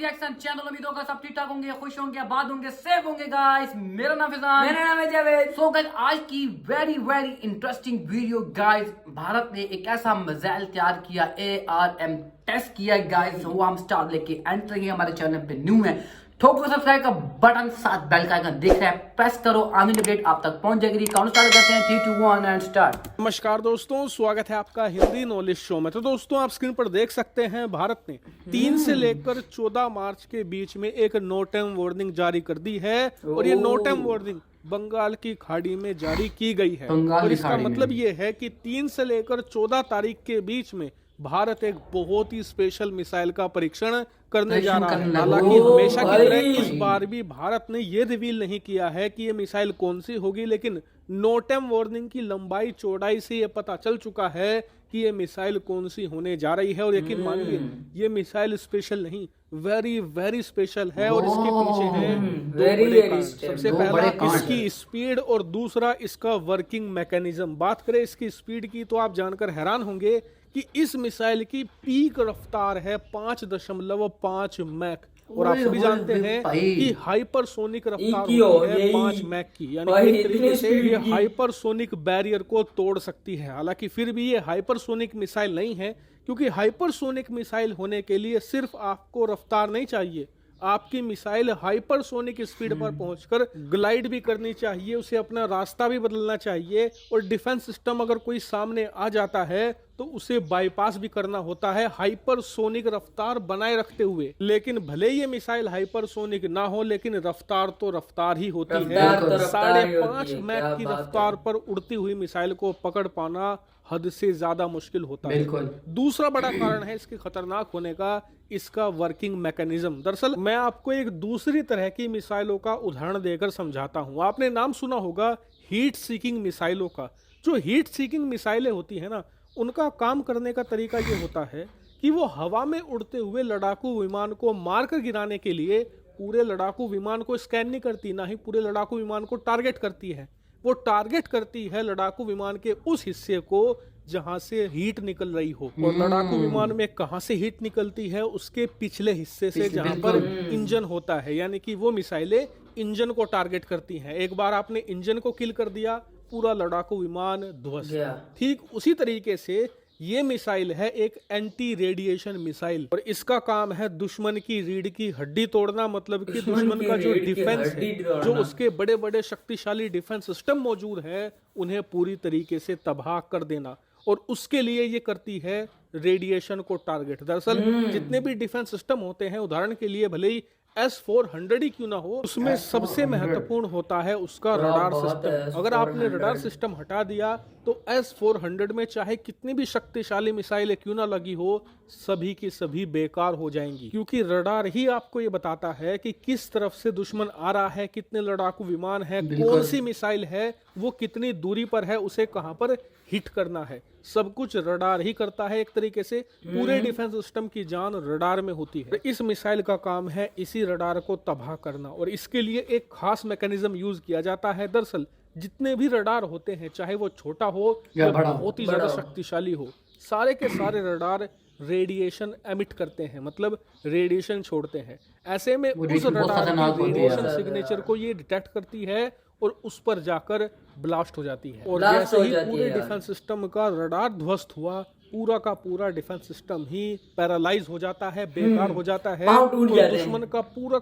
Reaction channel. उम्मीद होगा सब ठीक ठाक होंगे, खुश होंगे, आबाद होंगे, सेफ होंगे गाइस। मेरा नाम फैजान, मेरा नाम है जावेद। सो गाइस आज की very interesting video guys. Bharat ने एक ऐसा मिसाइल तैयार किया, ARM टेस्ट किया गाइस। वो हम स्टार लेके एंटर किए। हमारे चैनल पे न्यू है, ठोको सब्सक्राइब का बटन, साथ बेल का आइकन दिख रहा है, प्रेस करो। आने अपडेट आप तक पहुंच जाएगी। काउंट स्टार्ट करते हैं 3, 2, 1 एंड स्टार्ट। नमस्कार दोस्तों, स्वागत है आपका हिंदी नॉलेज शो में। तो दोस्तों आप स्क्रीन पर देख सकते हैं, भारत ने 3 से लेकर 14 मार्च के बीच में एक नो टाइम वार्निंग जारी कर दी है। और ये नो टाइम वार्निंग बंगाल की खाड़ी में जारी की गई है। और इसका मतलब ये है कि 3 से लेकर 14 तारीख के बीच में भारत एक बहुत ही स्पेशल मिसाइल का परीक्षण करने जा रहा है। हालांकि हमेशा की तरह इस बार भी भारत ने ये रिवील नहीं किया है कि ये मिसाइल कौन सी होगी, लेकिन नो टाइम वार्निंग की लंबाई चौड़ाई से ये पता चल चुका है कि ये मिसाइल कौन सी होने जा रही है। और यकीन मानिए ये मिसाइल स्पेशल नहीं, वेरी स्पेशल है। और इसके पीछे है दो बड़े कारण। सबसे पहला इसकी स्पीड और दूसरा इसका वर्किंग मैकेनिज्म। बात करें इसकी स्पीड की तो आप जानकर हैरान होंगे कि इस मिसाइल की पीक रफ्तार है 5.5 मैक। और आप सभी जानते हैं कि हाइपरसोनिक रफ्तार होती है 5 मैक की, यानी एक तरीके से ये हाइपरसोनिक बैरियर को तोड़ सकती है। हालांकि फिर भी ये हाइपरसोनिक मिसाइल नहीं है, क्योंकि हाइपरसोनिक मिसाइल होने के लिए सिर्फ आपको रफ्तार नहीं चाहिए, आपकी मिसाइल हाइपरसोनिक स्पीड पर पहुंचकर ग्लाइड भी करनी चाहिए, उसे अपना रास्ता भी बदलना चाहिए। और डिफेंस सिस्टम अगर कोई सामने आ जाता है तो उसे बाईपास भी करना होता है हाइपरसोनिक रफ्तार बनाए रखते हुए। लेकिन भले ये मिसाइल हाइपरसोनिक ना हो, लेकिन रफ्तार तो रफ्तार ही होती है। 5.5 मैक की रफ्तार पर उड़ती हुई मिसाइल को पकड़ पाना हद से ज्यादा मुश्किल होता है। दूसरा बड़ा कारण है इसके खतरनाक होने का, इसका वर्किंग मैकेनिज्म। दरअसल मैं आपको एक दूसरी तरह की मिसाइलों का उदाहरण देकर समझाता हूं। आपने नाम सुना होगा हीट सीकिंग मिसाइलों का। जो हीट सीकिंग मिसाइलें होती है ना, उनका काम करने का तरीका ये होता है कि वो हवा में उड़ते हुए लड़ाकू विमान को मारकर गिराने के लिए पूरे लड़ाकू विमान को स्कैन नहीं करती, ना ही पूरे लड़ाकू विमान को टारगेट करती है। वो टारगेट करती है लड़ाकू विमान के उस हिस्से को जहां से हीट निकल रही हो। और लड़ाकू विमान में कहां से हीट निकलती है? उसके पिछले हिस्से से, जहां पर इंजन होता है। यानी कि वो मिसाइलें इंजन को टारगेट करती हैं। एक बार आपने इंजन को किल कर दिया, पूरा लड़ाकू विमान ध्वस्त। ठीक उसी तरीके से ये मिसाइल है एक एंटी रेडिएशन मिसाइल। और इसका काम है दुश्मन की रीढ़ की हड्डी तोड़ना। मतलब कि दुश्मन का जो डिफेंस है, जो उसके बड़े बड़े शक्तिशाली डिफेंस सिस्टम मौजूद है, उन्हें पूरी तरीके से तबाह कर देना। और उसके लिए ये करती है रेडिएशन को टारगेट। दरअसल जितने भी डिफेंस सिस्टम होते हैं, उदाहरण के लिए भले ही S-400 ही क्यों ना हो, उसमें सबसे महत्वपूर्ण होता है उसका रडार सिस्टम। अगर आपने रडार सिस्टम हटा दिया तो S-400 में चाहे कितनी भी शक्तिशाली मिसाइलें क्यों ना लगी हो, सभी की सभी बेकार हो जाएंगी। क्योंकि रडार ही आपको ये बताता है कि किस तरफ से दुश्मन आ रहा है, कितने लड़ाकू विमान है, कौन सी मिसाइल है, वो कितनी दूरी पर है, उसे कहां पर हिट करना है। सब कुछ रडार ही करता है। एक तरीके से पूरे डिफेंस सिस्टम की जान रडार में होती है। इस मिसाइल का काम है इसी रडार को तबाह करना। और इसके लिए एक खास मैकेनिज्म यूज किया जाता है। दरअसल जितने भी रडार होते हैं, चाहे वो छोटा हो या बहुत ही ज्यादा शक्तिशाली हो, सारे के सारे रडार रेडिएशन एमिट करते हैं, मतलब रेडिएशन छोड़ते हैं। ऐसे में उस रडार की रेडिएशन सिग्नेचर को ये डिटेक्ट करती है और उस पर जाकर ब्लास्ट हो जाती है। और जैसे ही पूरे डिफेंस सिस्टम का रडार ध्वस्त हुआ, पूरा का पूरा डिफेंस सिस्टम ही पैरालाइज हो जाता है, बेकार हो जाता है। और दुश्मन का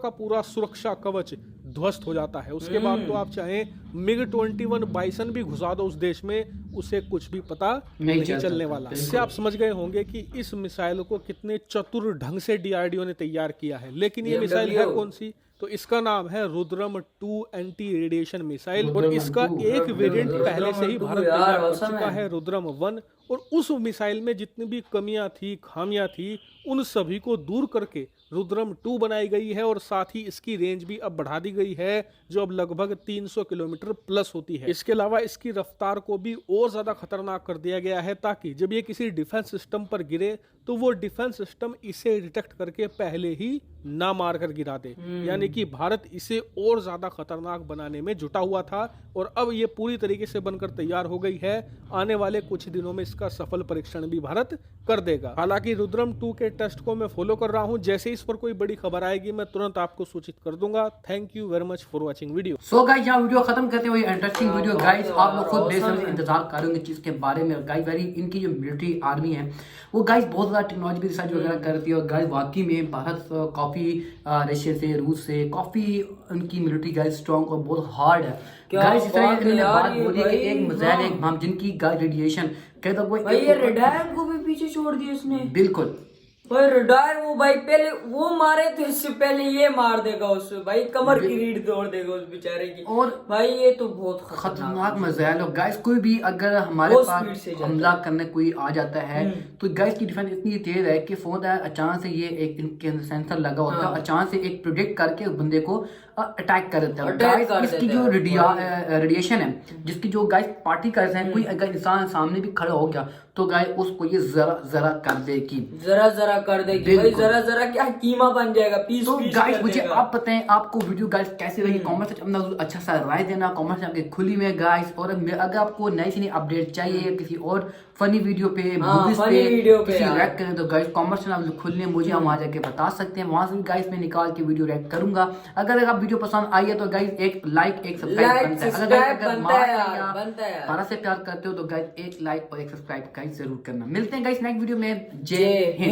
पूरा सुरक्षा कवच ध्वस्त हो जाता है। उसके बाद तो आप चाहे MiG-21 बाइसन भी घुसा दो उस देश में, उसे कुछ भी पता नहीं चलने वाला। इससे आप समझ गए होंगे कि इस मिसाइल को कितने चतुर ढंग से DRDO ने तैयार किया है। लेकिन ये मिसाइल है कौन सी? तो इसका नाम है रुद्रम 2 एंटी रेडिएशन मिसाइल। और इसका एक वेरिएंट पहले से ही भारत तैयार कर चुका है, रुद्रम 1। और उस मिसाइल में जितनी भी कमियां थी, खामियां थी, उन सभी को दूर करके रुद्रम 2 बनाई गई है। और साथ ही इसकी रेंज भी अब बढ़ा दी गई है, जो अब लगभग 300 किलोमीटर प्लस होती है। इसके अलावा इसकी रफ्तार को भी और ज्यादा खतरनाक कर दिया गया है, ताकि जब ये किसी डिफेंस सिस्टम पर गिरे तो वो डिफेंस सिस्टम इसे डिटेक्ट करके पहले ही ना मारकर गिरा दे। यानी कि भारत इसे और ज्यादा खतरनाक बनाने में जुटा हुआ था और अब ये पूरी तरीके से बनकर तैयार हो गई है। आने वाले कुछ दिनों में इसका सफल परीक्षण भी भारत कर देगा। हालांकि रुद्रम 2 के टेस्ट को मैं फॉलो कर रहा हूं, जैसे इस पर कोई बड़ी खबर आएगी मैं तुरंत आपको सूचित कर दूंगा। Thank you very much for watching video. So guys यहाँ वीडियो खत्म करते हुए इंटरेस्टिंग वीडियो गाइस, आप लोग खुद बेसब्री से इंतजार करेंगे चीज के बारे में। गाइस वेरी इनकी जो मिलिट्री आर्मी है वो गाइस बहुत ज्यादा टेक्नोलॉजी रिसर्च वगैरह करती है और गाइस वाकई में भारत काफी रशिया से रूस से काफी उनकी मिलिट्री गाइस स्ट्रॉन्ग और बहुत हार्ड है गाइस। इस तरह इन्होंने बात बोली कि एक मिसाइल एक बम जिनकी गाइस रेडिएशन कहता वो भाई ये रेडायर को भी पीछे छोड़ दिया इसने। बिल्कुल भाई रेडायर वो भाई पहले वो मारे तो इससे पहले ये मार देगा उससे, भाई कमर की रीढ़ तोड़ देगा उस बेचारे की। और भाई ये तो बहुत खतरनाक मिसाइल हो गाइस। कोई भी अगर हमारे पास हमला करने कोई आ जाता है तो गाइस की डिफेंस इतनी तेज है कि फोन है अचानक से ये एक इनके सेंसर लगा होता है, अचानक से एक प्रिडिक्ट करके उस बंदे को अटैक कर देता है गाइस। इसकी जो रेडिएशन है जिसकी जो गाइस पार्टी करते हैं, कोई अगर इंसान सामने भी खड़ा हो गया तो गाइस उसको ये जरा जरा कर देगी, जरा कर देगी भाई, जरा क्या कीमा बन जाएगा, पीस तो पीस गाइस कर मुझे देगा। आप बताएं आपको वीडियो गाइस कैसे लगी, कमेंट से अपना अच्छा सा राय देना, कमेंट से आपके खुली में गाइस। और अगर आपको नई से नई अपडेट चाहिए किसी और फनी वीडियो पे, मूवीज पे किसी रिएक्ट करें तो गाइस कमेंट से आप खुले मुझे हम आ जाके बता सकते हैं, वहां से भी गाइस मैं निकाल के वीडियो रिएक्ट करूंगा। अगर आप वीडियो पसंद आई है तो गाइस एक लाइक एक सब्सक्राइब बनता है। भारत से प्यार करते हो तो गाइस एक लाइक और एक सब्सक्राइब गाइस जरूर करना। मिलते हैं गाइस नेक्स्ट वीडियो में। जय हिंद।